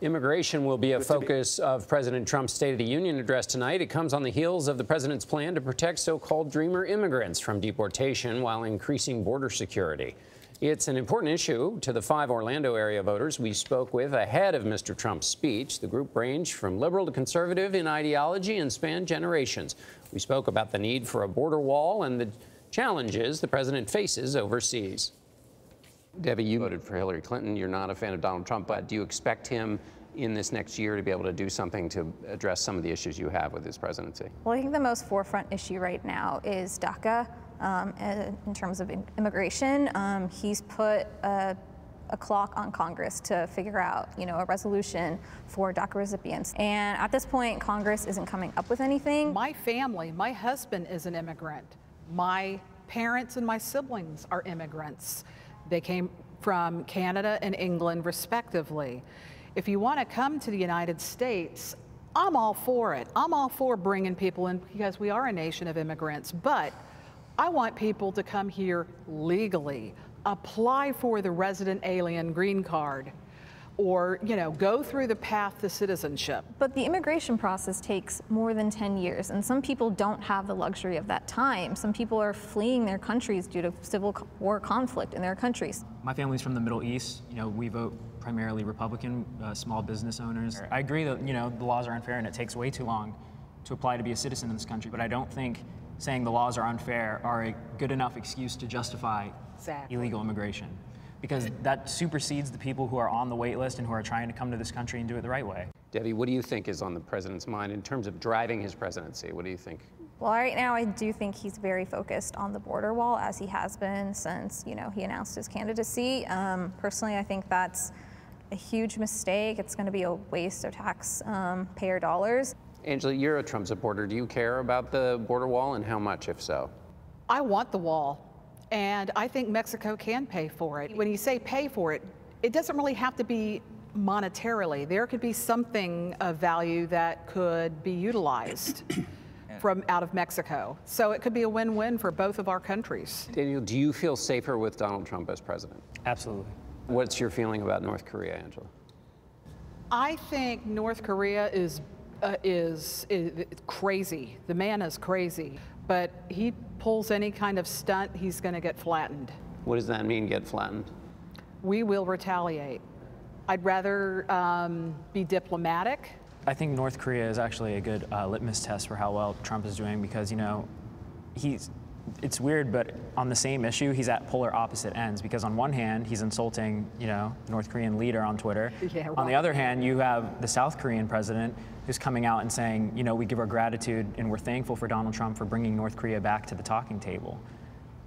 Immigration will be a focus of President Trump's State of the Union address tonight. It comes on the heels of the president's plan to protect so-called dreamer immigrants from deportation while increasing border security. It's an important issue to the 5 Orlando area voters we spoke with ahead of Mr. Trump's speech. The group ranged from liberal to conservative in ideology and spanned generations. We spoke about the need for a border wall and the challenges the president faces overseas. Debbie, you voted for Hillary Clinton. You're not a fan of Donald Trump, but do you expect him in this next year to be able to do something to address some of the issues you have with his presidency? Well, I think the most forefront issue right now is DACA. In terms of immigration, he's put a clock on Congress to figure out, a resolution for DACA recipients. And at this point, Congress isn't coming up with anything. My family, my husband is an immigrant. My parents and my siblings are immigrants. They came from Canada and England, respectively. If you want to come to the United States, I'm all for it. I'm all for bringing people in because we are a nation of immigrants. But I want people to come here legally, apply for the resident alien green card, or, go through the path to citizenship. But the immigration process takes more than 10 years, and some people don't have the luxury of that time. Some people are fleeing their countries due to civil war conflict in their countries. My family's from the Middle East. We vote primarily Republican, small business owners. I agree that, the laws are unfair and it takes way too long to apply to be a citizen in this country, but I don't think saying the laws are unfair are a good enough excuse to justify illegal immigration, because that supersedes the people who are on the wait list and who are trying to come to this country and do it the right way. Debbie, what do you think is on the president's mind in terms of driving his presidency? What do you think? Well, right now, I do think he's very focused on the border wall, as he has been since, he announced his candidacy. Personally, I think that's a huge mistake. It's going to be a waste of taxpayer dollars. Angela, you're a Trump supporter. Do you care about the border wall, and how much, if so? I want the wall, and I think Mexico can pay for it. When you say pay for it, it doesn't really have to be monetarily. There could be something of value that could be utilized from out of Mexico. So it could be a win-win for both of our countries. Daniel, do you feel safer with Donald Trump as president? Absolutely. What's your feeling about North Korea, Angela? I think North Korea is crazy. The man is crazy, but he pulls any kind of stunt, he's going to get flattened. What does that mean, get flattened? We will retaliate. I'd rather be diplomatic. I think North Korea is actually a good litmus test for how well Trump is doing, because, it's weird, but on the same issue, he's at polar opposite ends, because on one hand, he's insulting, North Korean leader on Twitter. Yeah, right. On the other hand, you have the South Korean president who's coming out and saying, we give our gratitude and we're thankful for Donald Trump for bringing North Korea back to the talking table.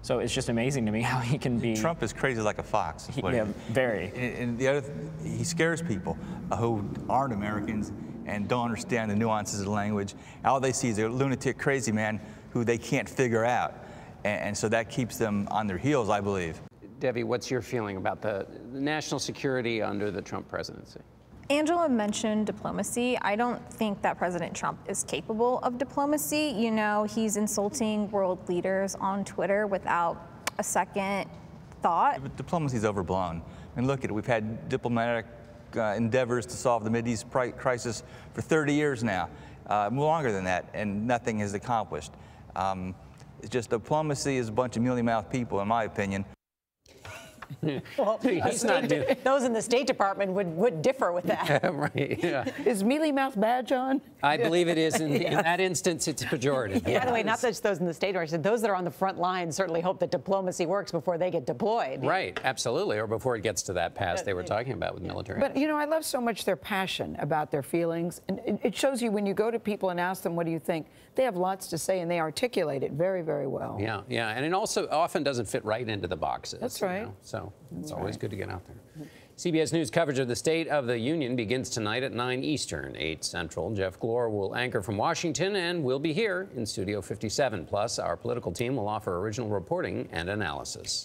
So it's just amazing to me how he can be. Trump is crazy like a fox. Yeah, very. And the other, he scares people who aren't Americans and don't understand the nuances of the language. All they see is a lunatic, crazy man who they can't figure out. And so that keeps them on their heels, I believe. Debbie, what's your feeling about the national security under the Trump presidency? Angela mentioned diplomacy. I don't think that President Trump is capable of diplomacy. He's insulting world leaders on Twitter without a second thought. But diplomacy is overblown. Look at it. We've had diplomatic endeavors to solve the Mideast crisis for 30 years now, longer than that, and nothing is accomplished. It's just diplomacy is a bunch of mealy-mouthed people, in my opinion. Well, those in the State Department would differ with that. Right, yeah. Is mealy-mouthed bad, John? I believe it is. In that instance, it's pejorative. By the way, not just those in the State Department, those that are on the front line certainly hope that diplomacy works before they get deployed. Right, absolutely, or before it gets to that pass they were talking about with military. But, I love so much their passion about their feelings. And it shows you when you go to people and ask them, what do you think? They have lots to say, and they articulate it very, very well. Yeah, yeah, and it also often doesn't fit right into the boxes. That's right. So it's always good to get out there. CBS News coverage of the State of the Union begins tonight at 9 Eastern, 8 Central. Jeff Glor will anchor from Washington, and we'll be here in Studio 57. Plus, our political team will offer original reporting and analysis.